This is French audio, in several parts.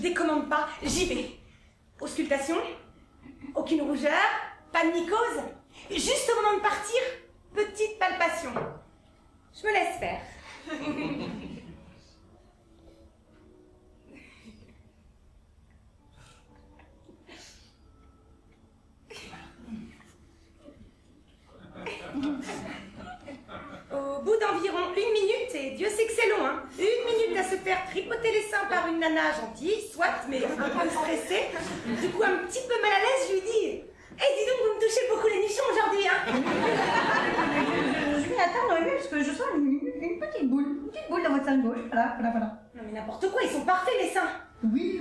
décommande pas, j'y vais. Auscultation, aucune rougeur, pas de mycose. Juste au moment de partir, petite palpation. Je me laisse faire. Au bout d'environ 1 minute, et Dieu sait que c'est long, hein, 1 minute à se faire tripoter les seins par une nana gentille, soit, mais un peu stressée, du coup un petit peu mal à l'aise, je lui dis « Eh, dis donc, vous me touchez beaucoup les nichons aujourd'hui, hein !» Je vais attendre, oui, parce que je sens une petite boule dans votre sein gauche, voilà. Non mais n'importe quoi, ils sont parfaits les seins. Oui.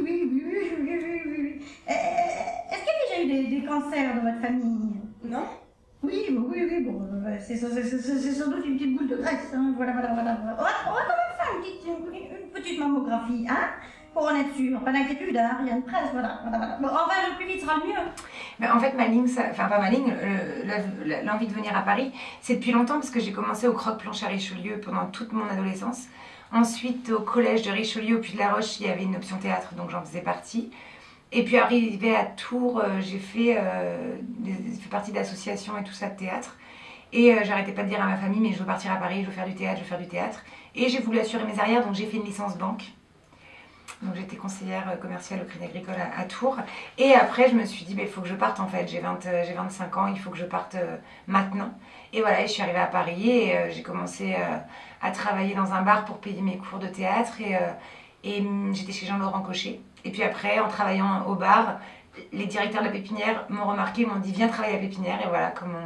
Est-ce qu'il y a déjà eu des cancers dans votre famille? Non. Oui, bon, c'est sans doute une petite boule de graisse, hein, voilà. On va quand même faire une petite mammographie, hein, pour en être sûr, pas d'inquiétude, hein, rien de presse, voilà. Bon, enfin, le plus vite sera le mieux. Mais en fait, ma ligne, enfin pas ma ligne, l'envie de venir à Paris, c'est depuis longtemps parce que j'ai commencé au Croque-Planche à Richelieu pendant toute mon adolescence. Ensuite, au collège de Richelieu, au Puy-de-la-Roche, il y avait une option théâtre, donc j'en faisais partie. Et puis arrivé à Tours, j'ai fait partie d'associations et tout ça de théâtre. Et j'arrêtais pas de dire à ma famille, mais je veux partir à Paris, je veux faire du théâtre. Et j'ai voulu assurer mes arrières, donc j'ai fait une licence banque. Donc j'étais conseillère commerciale au Crédit Agricole à Tours. Et après, je me suis dit, il faut que je parte en fait. J'ai 25 ans, il faut que je parte maintenant. Et voilà, et je suis arrivée à Paris et j'ai commencé à travailler dans un bar pour payer mes cours de théâtre. Et j'étais chez Jean-Laurent Cochet. Et puis après, en travaillant au bar, les directeurs de la pépinière m'ont remarqué, m'ont dit viens travailler à la pépinière. Et voilà comment...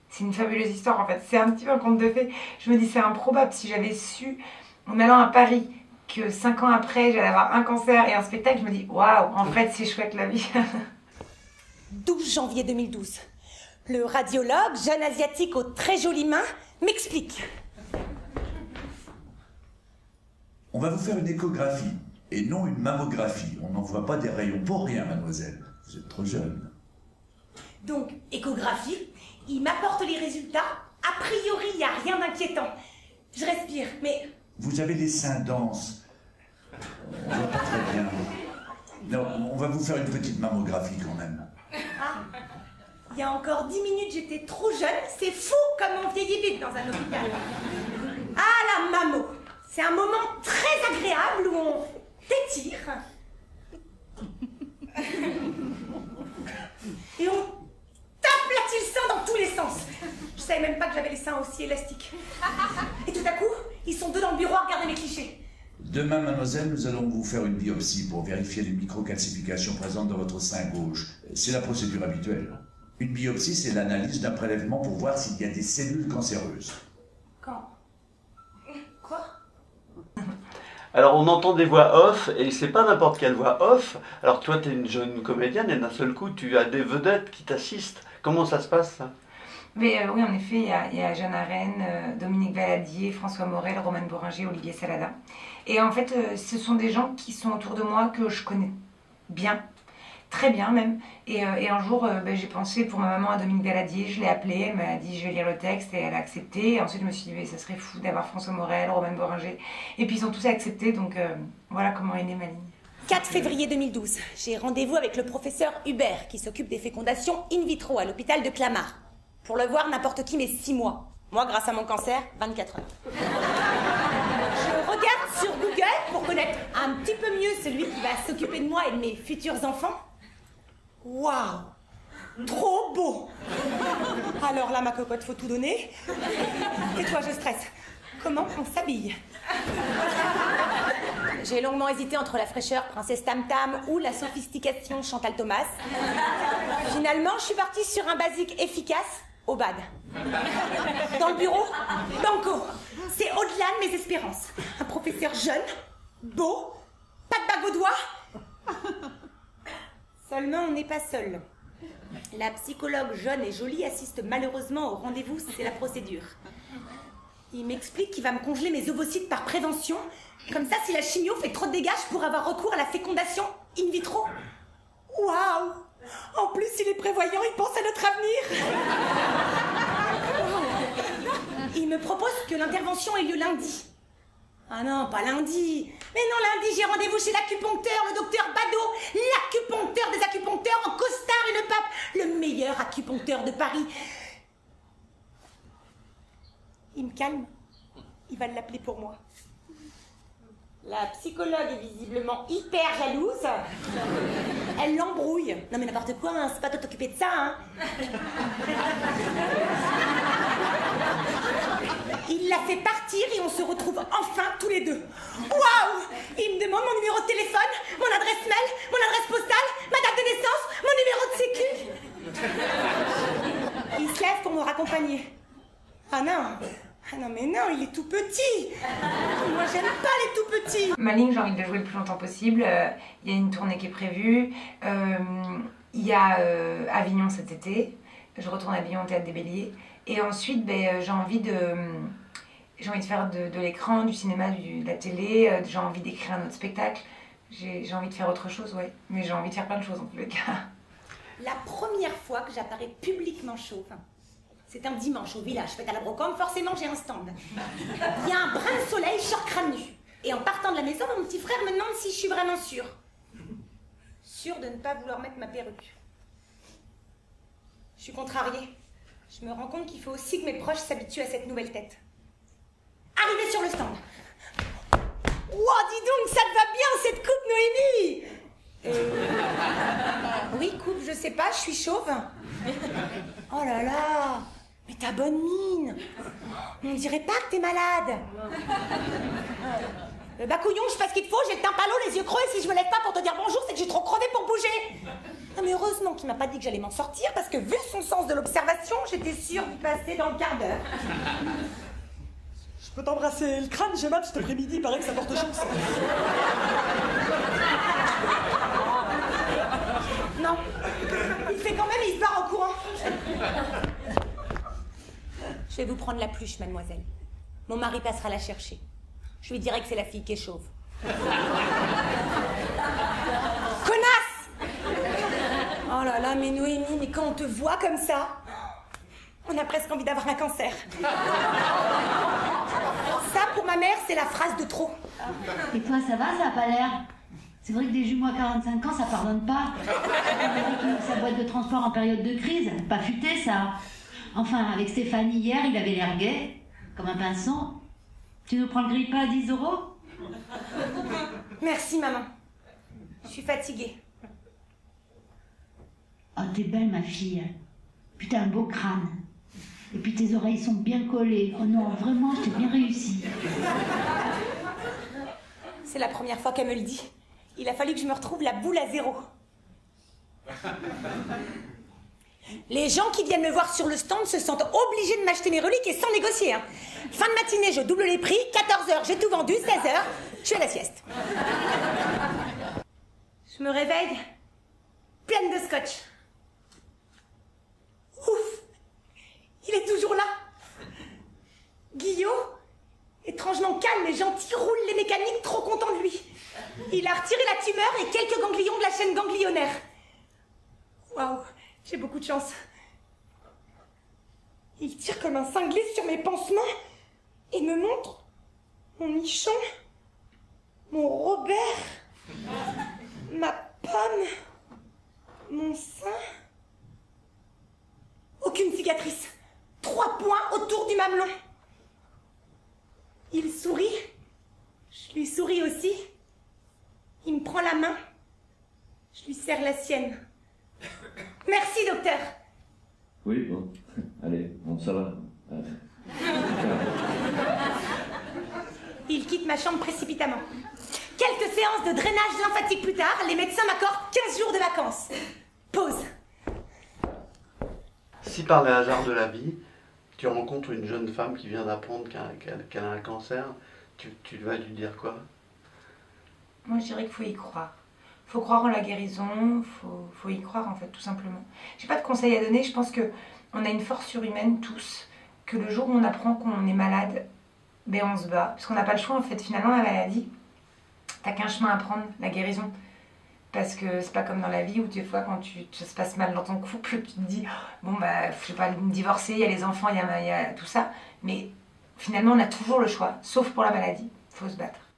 C'est une fabuleuse histoire en fait. C'est un petit peu un conte de fées. Je me dis c'est improbable. Si j'avais su, en allant à Paris, que 5 ans après, j'allais avoir un cancer et un spectacle, je me dis waouh, en fait c'est chouette la vie. 12 janvier 2012. Le radiologue, jeune asiatique aux très jolies mains, m'explique. On va vous faire une échographie. Et non une mammographie. On n'envoie pas des rayons pour rien, mademoiselle. Vous êtes trop jeune. Donc, échographie, il m'apporte les résultats. A priori, il n'y a rien d'inquiétant. Je respire, mais... Vous avez les seins denses. On voit pas très bien. Non, on va vous faire une petite mammographie quand même. Ah, il y a encore 10 minutes, j'étais trop jeune. C'est fou comme on vieillit vite dans un hôpital. Ah, la mammo. C'est un moment très agréable où on... t'étire et on t'aplatit le sein dans tous les sens. Je savais même pas que j'avais les seins aussi élastiques. Et tout à coup, ils sont deux dans le bureau à regarder mes clichés. Demain, mademoiselle, nous allons vous faire une biopsie pour vérifier les microcalcifications présentes dans votre sein gauche. C'est la procédure habituelle. Une biopsie, c'est l'analyse d'un prélèvement pour voir s'il y a des cellules cancéreuses. Quand? Quoi? Alors on entend des voix off, et c'est pas n'importe quelle voix off. Alors toi tu es une jeune comédienne, et d'un seul coup tu as des vedettes qui t'assistent. Comment ça se passe ça? Mais oui, en effet, il y a Jeanne Arène, Dominique Valadier, François Morel, Romane Boringer, Olivier Salada. Et en fait, ce sont des gens qui sont autour de moi que je connais bien, très bien même. Et un jour, j'ai pensé pour ma maman à Dominique Valadier, je l'ai appelée, elle m'a dit je vais lire le texte et elle a accepté. Et ensuite, je me suis dit mais ça serait fou d'avoir François Morel, Romane Boringer. Et puis ils ont tous accepté, donc voilà comment est née ma ligne. 4 février 2012, j'ai rendez-vous avec le professeur Hubert qui s'occupe des fécondations in vitro à l'hôpital de Clamart. Pour le voir, n'importe qui, mais 6 mois. Moi, grâce à mon cancer, 24 heures. Je regarde sur Google pour connaître un petit peu mieux celui qui va s'occuper de moi et de mes futurs enfants. Waouh! Trop beau! Alors là, ma cocotte, faut tout donner. Et toi, je stresse. Comment on s'habille? J'ai longuement hésité entre la fraîcheur Princesse Tam Tam ou la sophistication Chantal Thomas. Finalement, je suis partie sur un basique efficace, au bad. Dans le bureau, banco. C'est au-delà de mes espérances. Un professeur jeune, beau, pas de bague au doigt. Seulement, on n'est pas seul. La psychologue jeune et jolie assiste malheureusement au rendez-vous, c'est la procédure. Il m'explique qu'il va me congeler mes ovocytes par prévention. Comme ça, si la chimio fait trop de dégâts, je pourrai avoir recours à la fécondation in vitro. Waouh! En plus, il est prévoyant, il pense à notre avenir. Il me propose que l'intervention ait lieu lundi. Ah non, pas lundi. Mais non, lundi, j'ai rendez-vous chez l'acupuncteur, le docteur Badaud, l'acupuncteur des acupuncteurs en costard et le pape, le meilleur acupuncteur de Paris. Il me calme. Il va l'appeler pour moi. La psychologue est visiblement hyper jalouse. Elle l'embrouille. Non mais n'importe quoi, hein, c'est pas toi t'occuper de ça, hein. Il la fait partir et on se retrouve enfin tous les deux. Waouh! Il me demande mon numéro de téléphone, mon adresse mail, mon adresse postale, ma date de naissance, mon numéro de sécu. Il se lève pour me raccompagner. Ah non! Ah non mais non, il est tout petit. Moi j'aime pas les tout petits. Ma ligne, j'ai envie de le jouer le plus longtemps possible. Il y a une tournée qui est prévue. Il y a Avignon cet été. Je retourne à Avignon au Théâtre des Béliers. Et ensuite, j'ai envie de faire de l'écran, du cinéma, de la télé. J'ai envie d'écrire un autre spectacle. J'ai envie de faire autre chose, ouais. Mais j'ai envie de faire plein de choses en tous les cas. La première fois que j'apparais publiquement chauve, c'est un dimanche au village, fête à la brocante, forcément j'ai un stand. Il y a un brin de soleil, short crâne nu. Et en partant de la maison, mon petit frère me demande si je suis vraiment sûre. Sûre de ne pas vouloir mettre ma perruque. Je suis contrariée. Je me rends compte qu'il faut aussi que mes proches s'habituent à cette nouvelle tête. Arrivé sur le stand. Wow, dis donc, ça te va bien cette coupe, Noémie? Oui, coupe, je sais pas, je suis chauve. Oh là là, mais t'as bonne mine. On dirait pas que t'es malade. Bah couillon, je sais pas ce qu'il te faut, j'ai le teint palo, les yeux creux, et si je me lève pas pour te dire bonjour, c'est que j'ai trop crevé pour bouger. Non mais heureusement qu'il m'a pas dit que j'allais m'en sortir, parce que vu son sens de l'observation, j'étais sûre d'y passer dans le quart d'heure. Je peux t'embrasser le crâne, j'ai mal cet après-midi, il paraît que ça porte chance. Non. Il fait quand même et il se barre en courant. Je vais vous prendre la pluche, mademoiselle. Mon mari passera la chercher. Je lui dirai que c'est la fille qui est chauve. Connasse! Oh là là, mais Noémie, mais quand on te voit comme ça, on a presque envie d'avoir un cancer. Ça, pour ma mère, c'est la phrase de trop. Et toi, ça va, ça a pas l'air? C'est vrai que des jumeaux à 45 ans, ça pardonne pas. Sa boîte de transport en période de crise, pas futé ça. Enfin, avec Stéphanie hier, il avait l'air gai, comme un pinson. Tu nous prends le grille-pain à 10 €? Merci, maman. Je suis fatiguée. Oh, t'es belle, ma fille. Puis t'as un beau crâne. Et puis tes oreilles sont bien collées. Oh non, vraiment, je t'ai bien réussi. C'est la première fois qu'elle me le dit. Il a fallu que je me retrouve la boule à zéro. Les gens qui viennent me voir sur le stand se sentent obligés de m'acheter mes reliques et sans négocier. Hein. Fin de matinée, je double les prix. 14h, j'ai tout vendu. 16h, je suis à la sieste. Je me réveille pleine de scotch. Ouf! Il est toujours là. Guillaume, étrangement calme et gentil, roule les mécaniques, trop content de lui. Il a retiré la tumeur et quelques ganglions de la chaîne ganglionnaire. Waouh, j'ai beaucoup de chance. Il tire comme un cinglé sur mes pansements et me montre mon nichon, mon Robert, ma pomme, mon sein. Aucune cicatrice. 3 points autour du mamelon. Il sourit. Je lui souris aussi. Il me prend la main. Je lui serre la sienne. Merci, docteur. Oui, bon. Allez, bon, ça va. Il quitte ma chambre précipitamment. Quelques séances de drainage lymphatique plus tard, les médecins m'accordent 15 jours de vacances. Pause. Si par le hasard de la vie, tu rencontres une jeune femme qui vient d'apprendre qu'elle a un cancer, tu vas lui dire quoi? Moi, je dirais qu'il faut y croire. Il faut croire en la guérison, faut y croire en fait, tout simplement. J'ai pas de conseils à donner, je pense qu'on a une force surhumaine tous, que le jour où on apprend qu'on est malade, ben on se bat. Parce qu'on n'a pas le choix en fait, finalement la maladie, t'as qu'un chemin à prendre, la guérison. Parce que c'est pas comme dans la vie où des fois quand ça se passe mal dans ton couple, tu te dis bon bah je vais pas me divorcer, il y a les enfants, il y a tout ça. Mais finalement on a toujours le choix, sauf pour la maladie. faut se battre.